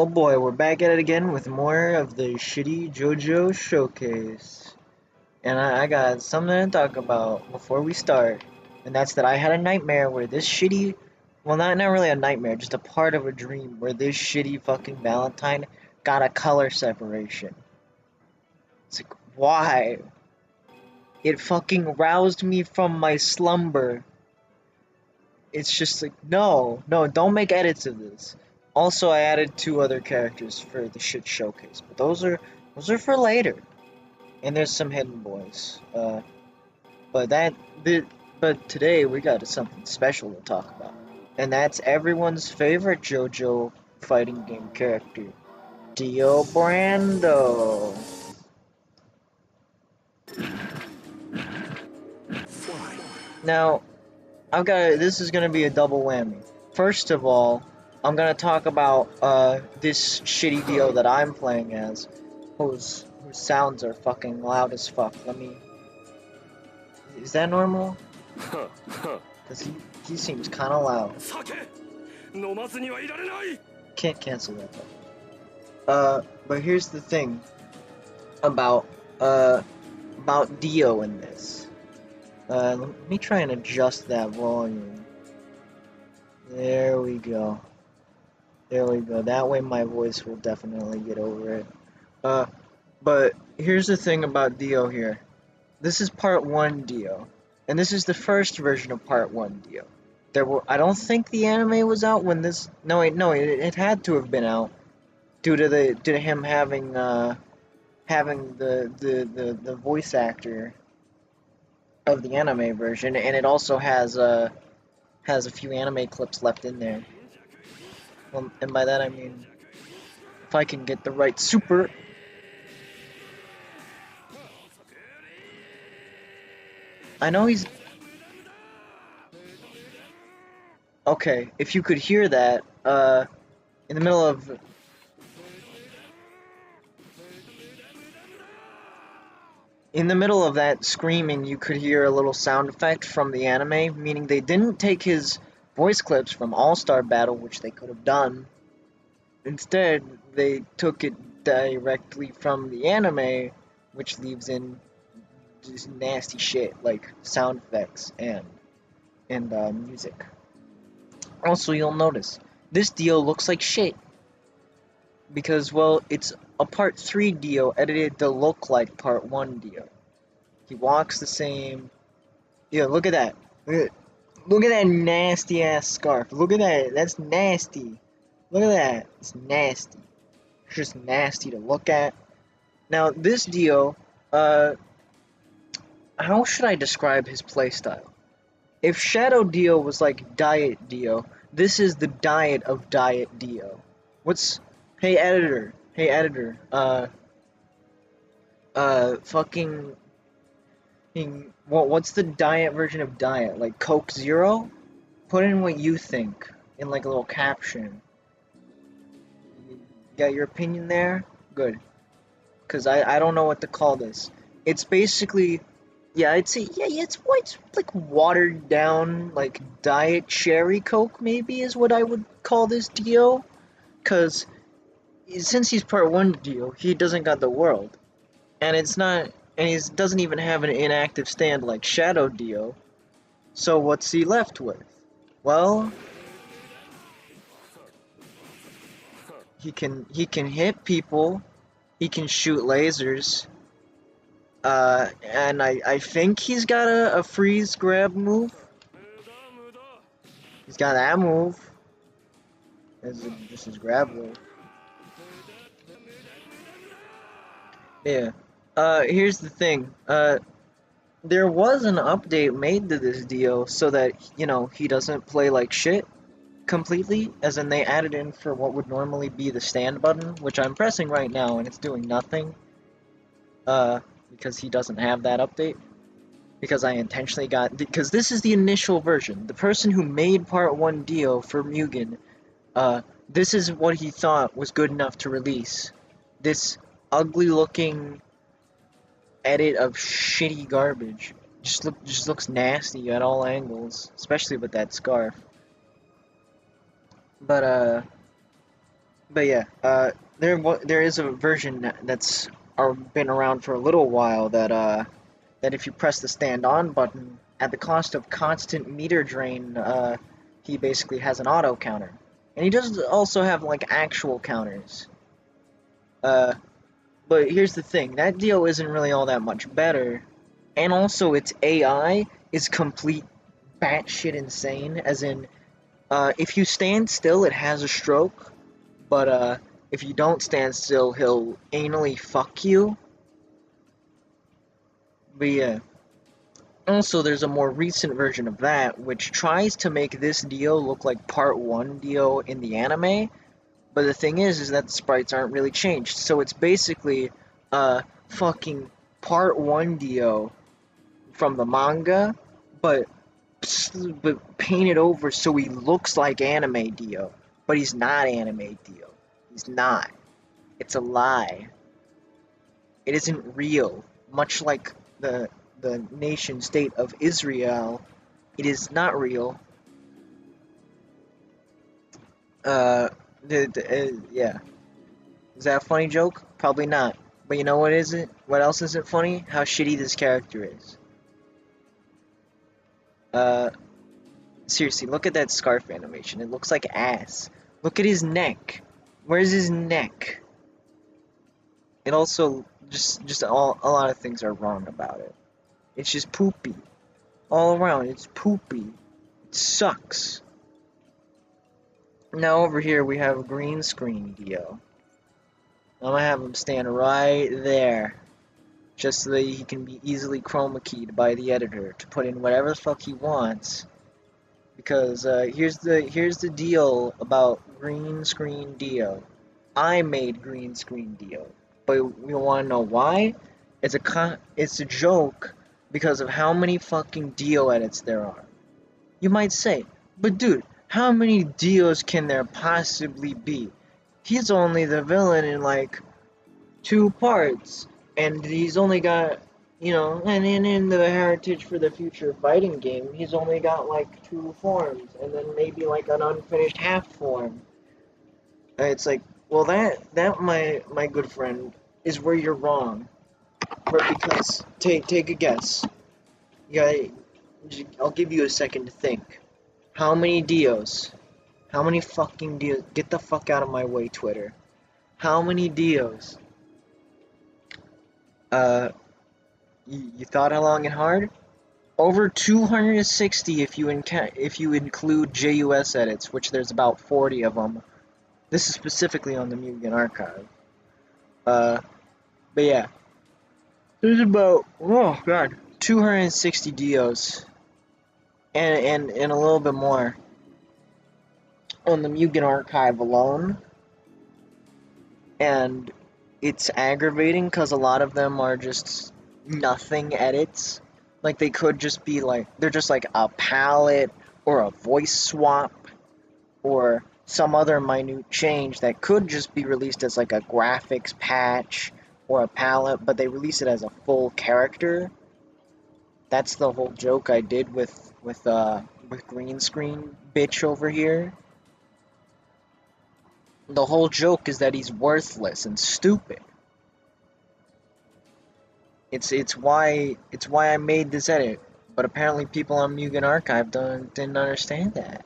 Oh boy, we're back at it again with more of the shitty JoJo showcase. And I got something to talk about before we start. And that's that I had a nightmare where this shitty, well, not really a nightmare, just a part of a dream where this shitty fucking Valentine got a color separation. It's like, why? It fucking roused me from my slumber. It's just like, no, don't make edits of this. Also, I added two other characters for the shit showcase, but those are for later. And there's some hidden boys. But that, the, but today we got something special to talk about, and that's everyone's favorite JoJo fighting game character, Dio Brando. Now, this is gonna be a double whammy. First of all, I'm gonna talk about this shitty Dio that I'm playing as, whose sounds are fucking loud as fuck. Is that normal? Cause he seems kind of loud. Can't cancel that though. But here's the thing about Dio in this. Let me try and adjust that volume. There we go. That way my voice will definitely get over it. But here's the thing about Dio here. This is part 1 Dio. And this is the first version of part 1 Dio. I don't think the anime was out when this, no, it had to have been out due to him having the voice actor of the anime version, and it also has a few anime clips left in there. Well, and by that I mean, if I can get the right super. I know he's... Okay, if you could hear that, in the middle of... In the middle of that screaming, you could hear a little sound effect from the anime, meaning they didn't take his voice clips from All-Star Battle, which they could have done. Instead, they took it directly from the anime, which leaves in just nasty shit like sound effects and music. Also, you'll notice this Dio looks like shit because, well, it's a part 3 Dio edited to look like part 1 Dio. He walks the same. Yeah, look at that. Look at that nasty ass scarf. Look at that. That's nasty. Look at that. It's nasty. It's just nasty to look at. Now, this Dio, how should I describe his playstyle? If Shadow Dio was like Diet Dio, this is the diet of Diet Dio. Hey editor, fucking, what's the diet version of diet? Like Coke Zero? Put in what you think in like a little caption. You got your opinion there? Good. Because I don't know what to call this. It's basically, yeah, it's like watered down, like Diet Cherry Coke maybe is what I would call this Dio. Because since he's part 1 Dio, he doesn't got the world. And he doesn't even have an inactive stand like Shadow Dio. So what's he left with? Well, he can hit people, he can shoot lasers, and I think he's got a freeze grab move. He's got that move. This is grab move. Yeah. Here's the thing. There was an update made to this Dio so that, you know, he doesn't play like shit completely, as in they added in for what would normally be the stand button, which I'm pressing right now and it's doing nothing, because he doesn't have that update, because I intentionally because this is the initial version. The person who made part 1 Dio for Mugen, this is what he thought was good enough to release. This ugly looking edit of shitty garbage. Just looks nasty at all angles, especially with that scarf. But But yeah, there is a version that's been around for a little while that if you press the stand on button at the cost of constant meter drain, he basically has an auto counter, and he does also have like actual counters. Uh, but here's the thing: that Dio isn't really all that much better, and also its AI is complete batshit insane. As in, if you stand still, it has a stroke, but if you don't stand still, he'll anally fuck you. But yeah. Also, there's a more recent version of that, which tries to make this Dio look like Part 1 Dio in the anime, but the thing is that the sprites aren't really changed, so it's basically fucking Part 1 Dio from the manga, but, but painted over so he looks like anime Dio, but he's not anime Dio. He's not. It's a lie. It isn't real, much like the nation state of Israel. It is not real. Uh, yeah. Is that a funny joke? Probably not. But you know what isn't? What else isn't funny? How shitty this character is. Uh, seriously, look at that scarf animation. It looks like ass. Look at his neck. Where's his neck? It also just all a lot of things are wrong about it. It's just poopy. All around, it's poopy. It sucks. Now over here we have Greenscreen Dio. I'm gonna have him stand right there, just so that he can be easily chroma keyed by the editor to put in whatever the fuck he wants. Because here's the deal about Greenscreen Dio. I made Greenscreen Dio, but you want to know why? It's a joke because of how many fucking Dio edits there are. You might say, but dude, how many Dios can there possibly be? He's only the villain in like 2 parts, and he's only got, and in the Heritage for the Future fighting game, he's only got like 2 forms, and then maybe like an unfinished half form. It's like, well, that my good friend is where you're wrong. Because take a guess. Yeah, I'll give you a second to think. How many Dios? How many fucking Dios? Get the fuck out of my way, Twitter. How many Dios? Uh, you thought long and hard? Over 260 if you include JUS edits, which there's about 40 of them. This is specifically on the Mugen archive. But yeah, there's about 260 Dios, and a little bit more on the Mugen archive alone. And it's aggravating because a lot of them are just nothing edits. Like they could just be like, they're just like a palette or a voice swap or some other minute change that could just be released as like a graphics patch or a palette, but they release it as a full character. That's the whole joke I did with green screen bitch over here. The whole joke is that he's worthless and stupid. It's why I made this edit, but apparently people on Mugen Archive didn't understand that.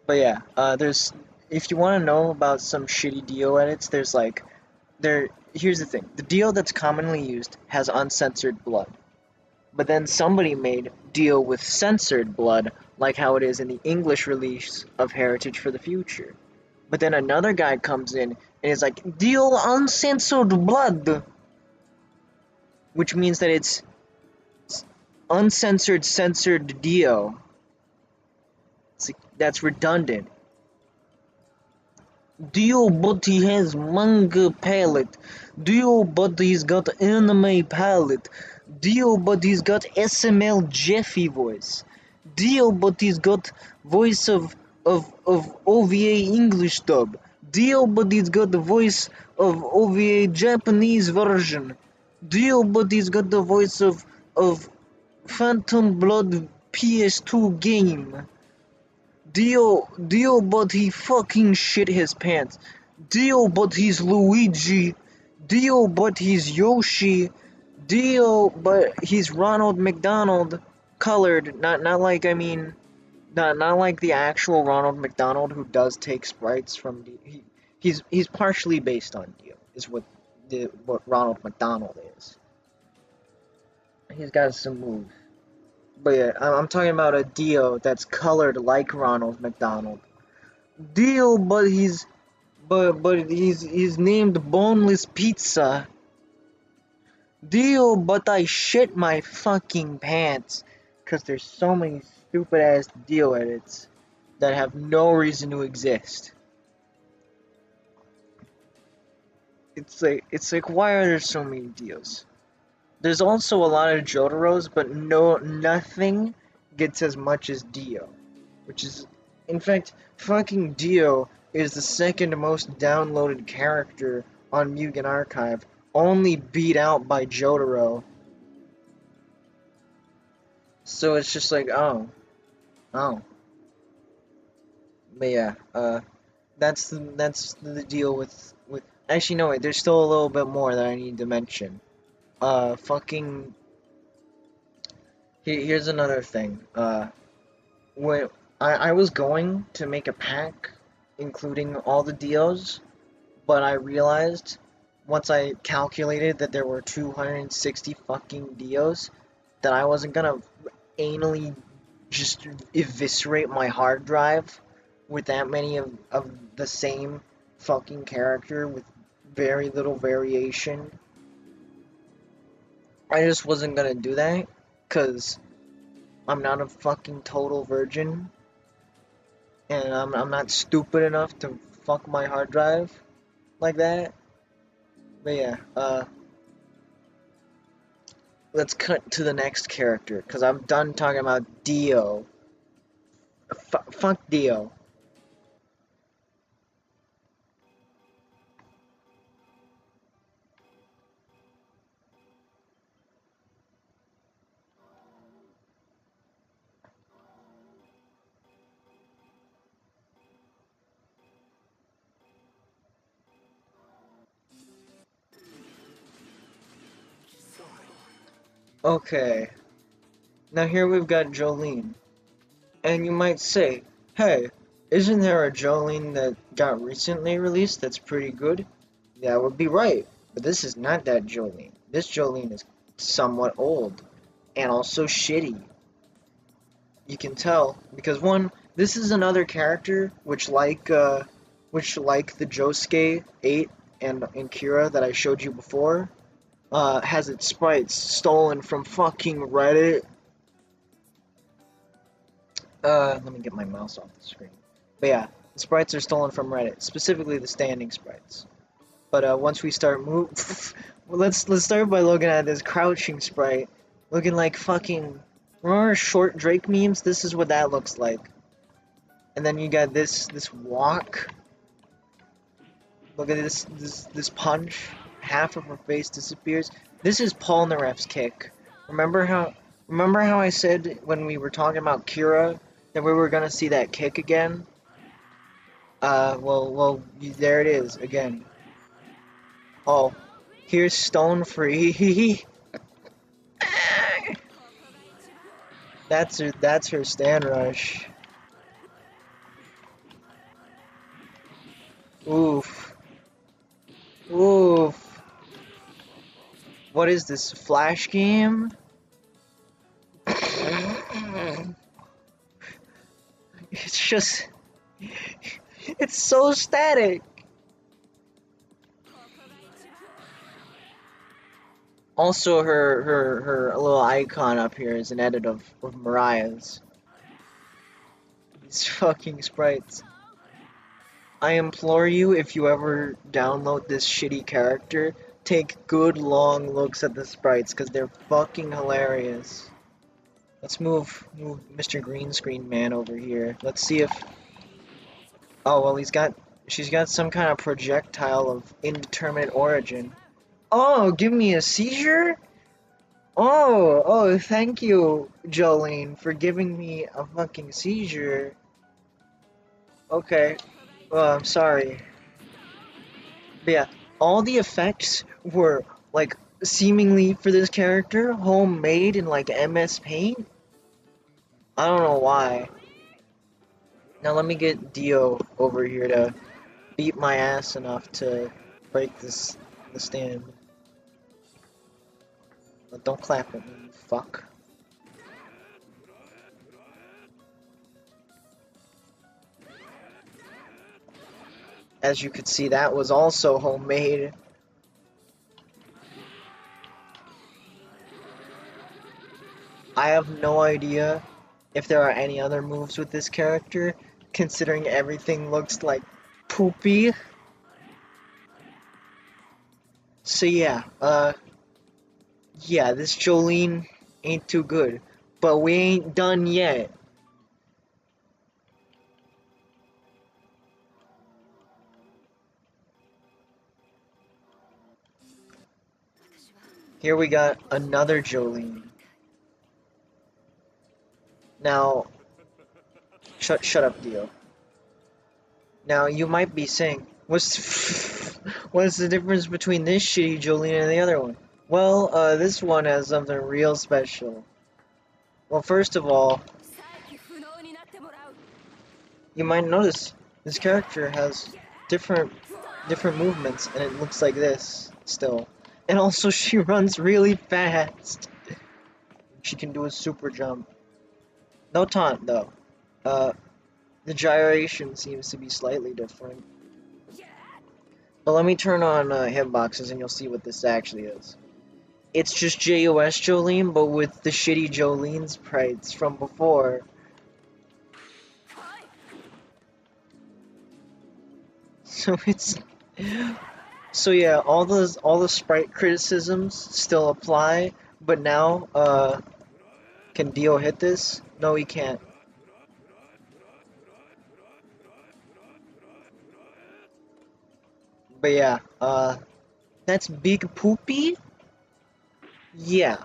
But yeah, there's if you want to know about some shitty Dio edits, here's the thing. The Dio that's commonly used has uncensored blood. But then somebody made Dio with censored blood, like how it is in the English release of Heritage for the Future. But then another guy comes in and is like, Dio uncensored blood, which means that it's uncensored censored Dio. That's redundant. Dio but he has manga palette. Dio but he's got anime palette. Dio but he's got SML Jeffy voice. Dio but he's got voice of OVA English dub. Dio but he's got the voice of OVA Japanese version. Dio but he's got the voice of Phantom Blood PS2 game. Dio, but he fucking shit his pants. Dio, but he's Luigi. Dio, but he's Yoshi. Dio, but he's Ronald McDonald colored. Not like I mean, not like the actual Ronald McDonald who does take sprites from Dio. He's partially based on Dio. Is what Ronald McDonald is. He's got some moves. But yeah, I'm talking about a Dio that's colored like Ronald McDonald. Dio, but he's named Boneless Pizza. Dio, but I shit my fucking pants. Cause there's so many stupid ass Dio edits that have no reason to exist. It's like why are there so many Dios? There's also a lot of Jotaros, but nothing gets as much as Dio, which is, in fact, fucking Dio is the second most downloaded character on Mugen Archive, only beat out by Jotaro. So it's just like, oh, but yeah, that's the deal with. Actually, no, wait, there's still a little bit more that I need to mention. Fucking. Here's another thing. When I was going to make a pack including all the Dios, but I realized once I calculated that there were 260 fucking Dios that I wasn't gonna anally just eviscerate my hard drive with that many of the same fucking character with very little variation. I just wasn't gonna do that, cause I'm not a fucking total virgin, and I'm not stupid enough to fuck my hard drive like that. But yeah, let's cut to the next character, cause I'm done talking about Dio. Fuck Dio. Okay, now here we've got Jolynes. And you might say, hey, isn't there a Jolynes that got recently released that's pretty good? That would be right, but this is not that Jolynes. This Jolynes is somewhat old, and also shitty. You can tell, because one, this is another character which like the Josuke 8 and Kira that I showed you before, has its sprites stolen from fucking Reddit. Let me get my mouse off the screen. But yeah, the sprites are stolen from Reddit, specifically the standing sprites. But once we start let's start by looking at this crouching sprite, looking like fucking. Remember short Drake memes? This is what that looks like. And then you got this walk. Look at this punch. Half of her face disappears. This is Polnareff's kick. Remember how I said when we were talking about Kira that we were gonna see that kick again? Well, there it is again. Oh, here's Stone Free. That's her stand rush. Oof. Oof. What is this, Flash game? It's just... It's so static. Also, her little icon up here is an edit of Mariah's. These fucking sprites. I implore you, if you ever download this shitty character, take good long looks at the sprites, because they're fucking hilarious. Let's move Mr. Greenscreen Man over here. Let's see if... Oh, well, she's got some kind of projectile of indeterminate origin. Oh, give me a seizure? Oh, thank you, Jolynes, for giving me a fucking seizure. Okay. I'm sorry. But yeah, all the effects were like seemingly for this character homemade in like MS Paint. I don't know why. Now let me get Dio over here to beat my ass enough to break the stand. But don't clap at me, you fuck. As you could see, that was also homemade. I have no idea if there are any other moves with this character, considering everything looks like poopy. So yeah, this Jolyne ain't too good. But we ain't done yet. Here we got another Jolyne. Now, shut up, Dio. Now, you might be saying, what's the difference between this shitty Jolyne and the other one? Well, this one has something real special. Well, first of all, you might notice this character has different different movements, and it looks like this still. And also, she runs really fast. She can do a super jump. No taunt though. Uh, the gyration seems to be slightly different. But let me turn on hitboxes, and you'll see what this actually is. It's just JOS Jolyne, but with the shitty Jolyne sprites from before. So it's so yeah, all the sprite criticisms still apply, but now can Dio hit this? No, he can't. But yeah, that's Big Poopy. Yeah,